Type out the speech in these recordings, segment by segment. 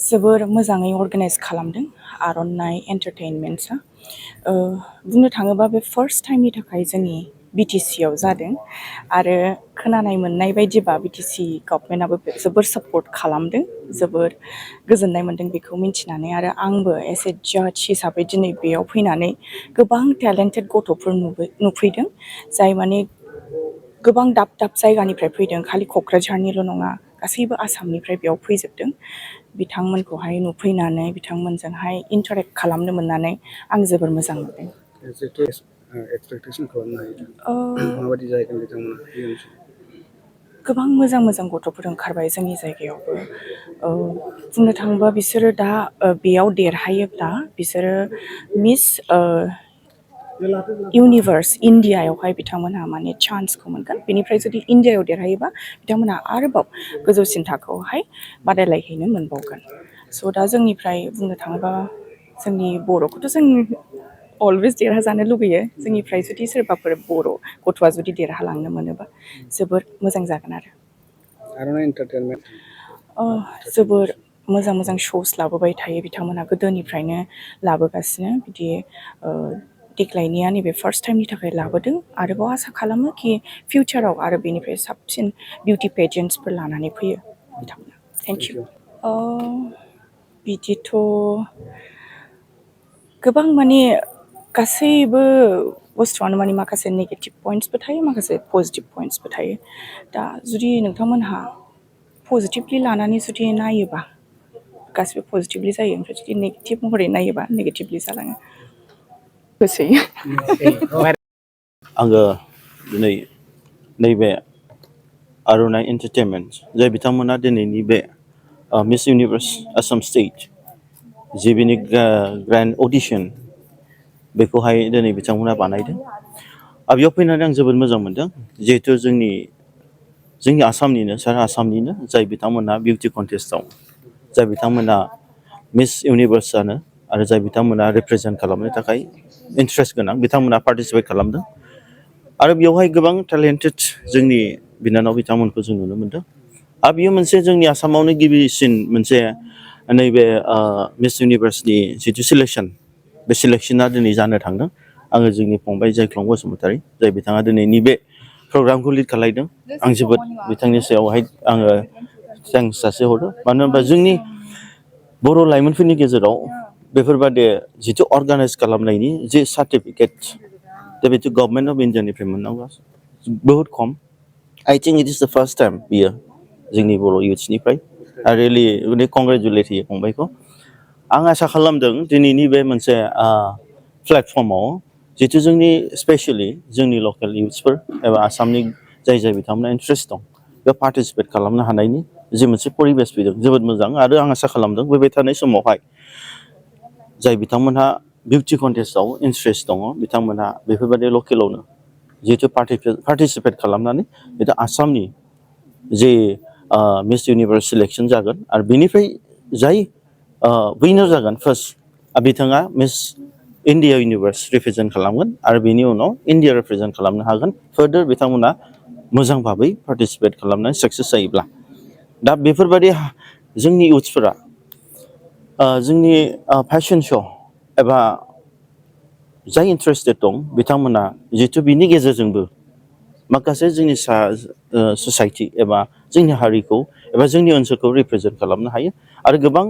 जोबोर मोजाङै अर्गानाइज खालामदों आर'नाइ एन्टारटेनमेन्ट्सआ बुंनो थाङोबा बे फार्स्ट टाइमनि थाखाय जोंनि BTC आव जादों आरो खोनानाय मोननाय बायदिबा BTC गभर्नमेन्टआबो जोबोर सापर्ट खालामदों जोबोर गोजोननाय मोनदों बेखौ मिन्थिनानै आरो आंबो एज ए जाज हिसाबै दिनै बेयाव फैनानै गोबां टेलेन्टेड गथ'फोर नुफैदों जाय माने गोबां दाब दाब जायगानिफ्राय फैदों खालि क'क्राझारनिल' नङा गासैबो आसामनिफ्राय बेयाव फैजोबदों बिथांमोनखौहाय नुफैनानै बिथांमोनजोंहाय इन्टारेक्ट खालामनो मोननानै आं जोबोर मोजां मोनदों एक्सपेक्टेसन खालामनो हायो माबायदि जाहैगोन बिथांमोना गोबां मोजां मोजां गथ'फोर ओंखारबाय जोंनि जायगायावबो बुंनो थाङोबा बिसोरो दा बेयाव देरहायोब्ला बिसोरो मिस इउनिभार्स इन्डियायावहाय बिथांमोनहा माने चान्सखौ मोनगोन बेनिफ्राय जुदि इन्डियायाव देरहायोबा बिथांमोनहा आरोबाव गोजौसिन थाखोआवहाय बादायलायहैनो मोनबावगोन स' दा जोंनिफ्राय बुंनो थाङोबा जोंनि बर'खौथ' जों अलवेज देरहाजानो लुगैयो जोंनिफ्राय जुदि सोरबाफोर बर' गथ'आ जुदि देरहालांनो मोनोबा जोबोर मोजां जागोन आरो आर'नाइ एन्टारटेनमेन्ट जोबोर मोजां मोजां श'स लाबोबाय थायो बिथांमोनहा गोदोनिफ्रायनो लाबोगासिनो बिदि देग्लायनिया नैबे फार्स्ट टाइमनि थाखाय लाबोदों आरोबाव आसा खालामो कि फिउचाराव आरो बेनिफ्राय साबसिन बिउटि पेजेन्ट्सफोर लानानै फैयो बिथांमोना थेंक इउ बिदिथ' गोबां माने गासैबो बुस्थुआनो माने माखासे नेगेटिभ पइन्ट्सबो थायो माखासे पजिटिभ पइन्ट्सबो थायो दा जुदि नोंथांमोनहा पजिटिभलि लानानै जुदि नायोबा गासिबो पजिटिभलि जायो ओमफ्राय जुदि नेगेटिभ महरै नायोबा नेगेटिभलि जालाङो आङो दिनै नैबे आर'नाइ एन्टारटेनमेन्ट जाय बिथांमोना दिनैनि बे मिस इउनिभार्स आसाम स्टेट जे बिनि ग्रेन्ड अडिशन बेखौहाय दिनै बिथांमोना बानायदों आरो बेयाव फैनानै आं जोबोद मोजां मोनदों जिहेथु जोंनि आसामनिनो सारा आसामनिनो जाय बिथांमोना बिउटि कन्टेस्टआव जाय बिथांमोना मिस इउनिभार्स जानो आरो जाय बिथांमोना रिप्रेजेन्ट खालामनो थाखाय इन्ट्रेस्ट गोनां बिथांमोना पार्टिसिपेट खालामदों आरो बेवहाय गोबां टेलेन्टेड जोंनि बिनानाव बिथांमोनखौ जों नुनो मोनदों आरो बेयो मोनसे जोंनि आसामावनो गिबिसिन मोनसे नैबे मिस इउनिभार्सनि जिथु सिलेक्सन बे सिलेक्सना दिनै जानो थांदों आङो जोंनि फंबाय जायख्लं बसुमतारी जाय बिथाङा दिनैनि बे प्रग्रामखौ लिड खालायदों आं जोबोद बिथांनि सायावहाय आङो थेंक्स जासिहरो मानो होनबा जोंनि बर' लाइमोनफोरनि गेजेराव बेफोरबादि जिथु अर्गानाइज खालामनायनि जे सार्टिफिकेट दा बेथ' गभर्नमेन्ट अफ इन्डियानिफ्राय मोननांगौ बहुद खम आइ थिंक इट इज द फार्स्ट टाइम बियो जोंनि बर' इउथ्सनिफ्राय आरो रियेलि कंग्रेचुलेट होयो फंबायखौ आं आसा खालामदों दिनैनि बे मोनसे प्लेटफर्माव जितु जोंनि स्पेसियेलि जोंनि लकेल इउथ्सफोर एबा आसामनि जाय बिथांमोना इन्ट्रेस्ट दं बेयाव पार्टिसिपेट खालामनो हानायनि जि मोनसे परिबेस फैदों जोबोद मोजां आरो आं आसा खालामदों फैबाय थानाय समावहाय जाय बिथांमोनहा बिउटि कन्टेस्टआव इन्ट्रेस्ट दङ बिथांमोनहा बेफोरबायदि लकेलावनो जिहेतु पार्टिसिपेट खालामनानै जितु आसामनि जे मिस इउनिभार्स सिलेक्सन जागोन आरो बेनिफ्राय जाय उइनार जागोन फार्स्ट बिथाङा मिस इन्डिया इउनिभार्स रिप्रेजेन्ट खालामगोन आरो बेनि उनाव इन्डिया रिप्रेजेन्ट खालामनो हागोन फार्दार बिथांमोना मोजां भाबै पार्टिसिपेट खालामनानै साक्सेस जायोब्ला दा बेफोरबायदि जोंनि इउथ्सफोरा जोंनि फेशन श' एबा जाय इन्ट्रेस्टेड दं बिथांमोना जितु बिनि गेजेरजोंबो माखासे जोंनि ससाइटि एबा जोंनि हारिखौ एबा जोंनि ओनसोलखौ रिप्रेजेन्ट खालामनो हायो आरो गोबां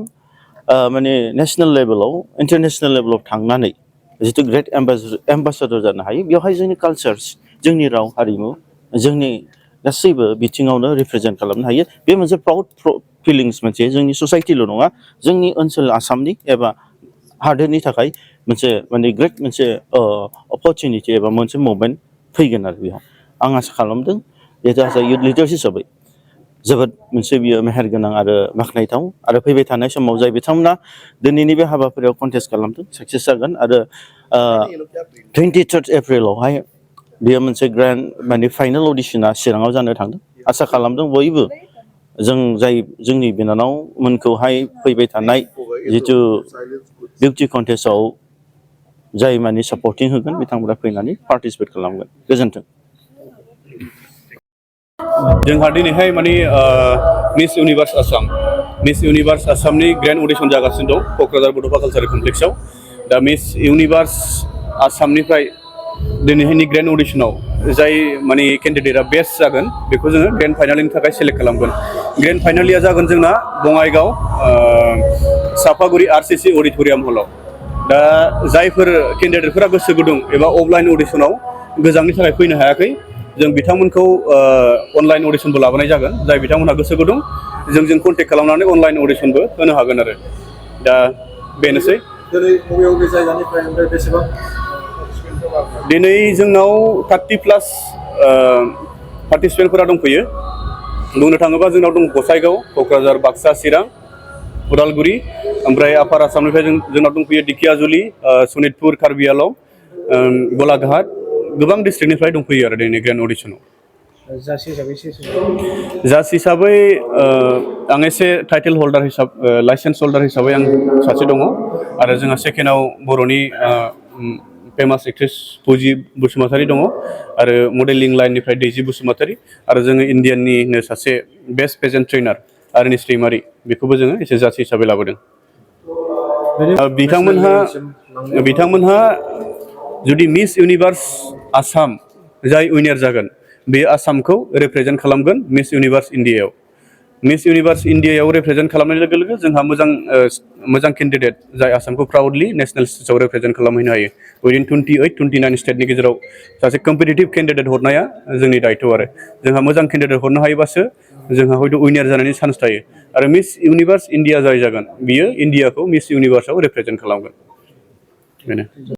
माने नेसनेल लेभेलाव इन्टारनेसनेल लेभेलाव थांनानै जितु ग्रेट एम्बासाडर जानो हायो बेवहाय जोंनि कालचार्स जोंनि राव हारिमु जोंनि गासैबो बिथिङावनो रिप्रेजेन्ट खालामनो हायो बे मोनसे प्राउड फिलिंस मोनसे जोंनि ससाइटिल' नङा जोंनि ओनसोल आसामनि एबा हादोरनि थाखाय मोनसे माने ग्रेट मोनसे अपरचुनिटि एबा मोनसे मुभमेन्ट फैगोन आरो बेयाव आं आसा खालामदों जिहेतु आसा इउथ लिडार्स हिसाबै जोबोद मोनसे बियो मेहेरगोनां आरो बाख्नायथाव आरो फैबाय थानाय समाव जाय बिथांमोना दिनैनि बे हाबाफारियाव कन्टेस्ट खालामदों साक्सेस जागोन आरो 23 एप्रिलावहाय बेयो मोनसे ग्रेन्ड माने फाइनेल अडिशना चिराङाव जानो थांदों आसा खालामदों बयबो जाय जोंनि बिनानावमोनखौहाय फैबाय थानाय जितु बिउटि कन्टेस्टआव जाय माने सापर्टिं होगोन बिथांमोना फैनानै पार्टिसिपेट खालामगोन गोजोन्थों जोंहा दिनैहाय माने miss universe Assam miss universe आसामनि ग्रेन्ड अडिशन जागासिनो दं क'क्राझार बड'फा कालचारेल कमप्लेक्सआव दा मिस इउनिभार्स आसामनिफ्राय दिनैहायनि ग्रेन्ड अडिशनाव जाय माने केन्डिडेटआ बेस्ट जागोन बेखौ जोङो ग्रेन्ड फाइनालनि थाखाय सेलेक्ट खालामगोन ग्रेन्ड फाइनालिया जागोन जोंना बङाइगाव सापागुरि आरसिसि अडिट'रियाम हलाव दा जायफोर केन्डिडेटफोरा गोसो गुदुं एबा अफलाइन अडिशनाव गोजाननि थाखाय फैनो हायाखै जों बिथांमोनखौ अनलाइन अडिशनबो लाबोनाय जागोन जाय बिथांमोनहा गोसो गुदुं जों कन्टेक्ट खालामनानै अनलाइन अडिशनबो होनो हागोन आरो दा बेनोसै दिनै जोंनाव 30+ पार्टिसिपेन्टफोरा दंफैयो बुंनो थाङोबा जोंनाव दं गसाइगाव क'क्राझार बाक्सा चिरां उदालगुरि ओमफ्राय आपार आसामनिफ्राय जोंनाव दंफैयो दिखियाजुलि सनितपुर कार्बि आलं गलाघाट गोबां डिस्ट्रिक्टनिफ्राय दंफैयो आरो दिनै ग्रेन्ड अडिशनाव जाज हिसाबै आं एसे टाइटेल हल्डार लाइसेन्स हल्डार हिसाबै आं सासे दङ आरो जोंहा सेकेन्डआव बर'नि फेमास एक्ट्रेस फुजि बसुमतारी दङ आरो मडेलिं लाइननिफ्राय दैजि बसुमतारी आरो जोङो इण्डियाननिनो सासे बेस्ट पेजेन्ट ट्रेनार आर्निस दैमारि बेखौबो जोङो एसे जाज हिसाबै लाबोदों बिथांमोनहा जुदि मिस इउनिभार्स आसाम जाय उइनार जागोन बे आसामखौ रिप्रेजेन्ट खालामगोन मिस इउनिभार्स इण्डियायाव मिस इउनिभार्स इण्डियायाव रिप्रेजेन्ट खालामनाय लोगो लोगो जोंहा मोजां केन्डिडेट जाय आसामखौ प्राउडलि नेसनेल स्टेजाव रिप्रेजेन्ट खालामहैनो हायो उइदिन 28-29 स्टेटनि गेजेराव सासे कम्पिटिटिभ केन्डिडेट हरनाया जोंनि दायथ' आरो जोंहा मोजां केन्डिडेट हरनो हायोबासो जोंहा हयथ' उइनार जानायनि चान्स थायो आरो मिस इउनिभार्स इण्डिया जाय जागोन बियो इण्डियाखौ मिस इउनिभार्सआव रिप्रेजेन्ट खालामगोन बेनो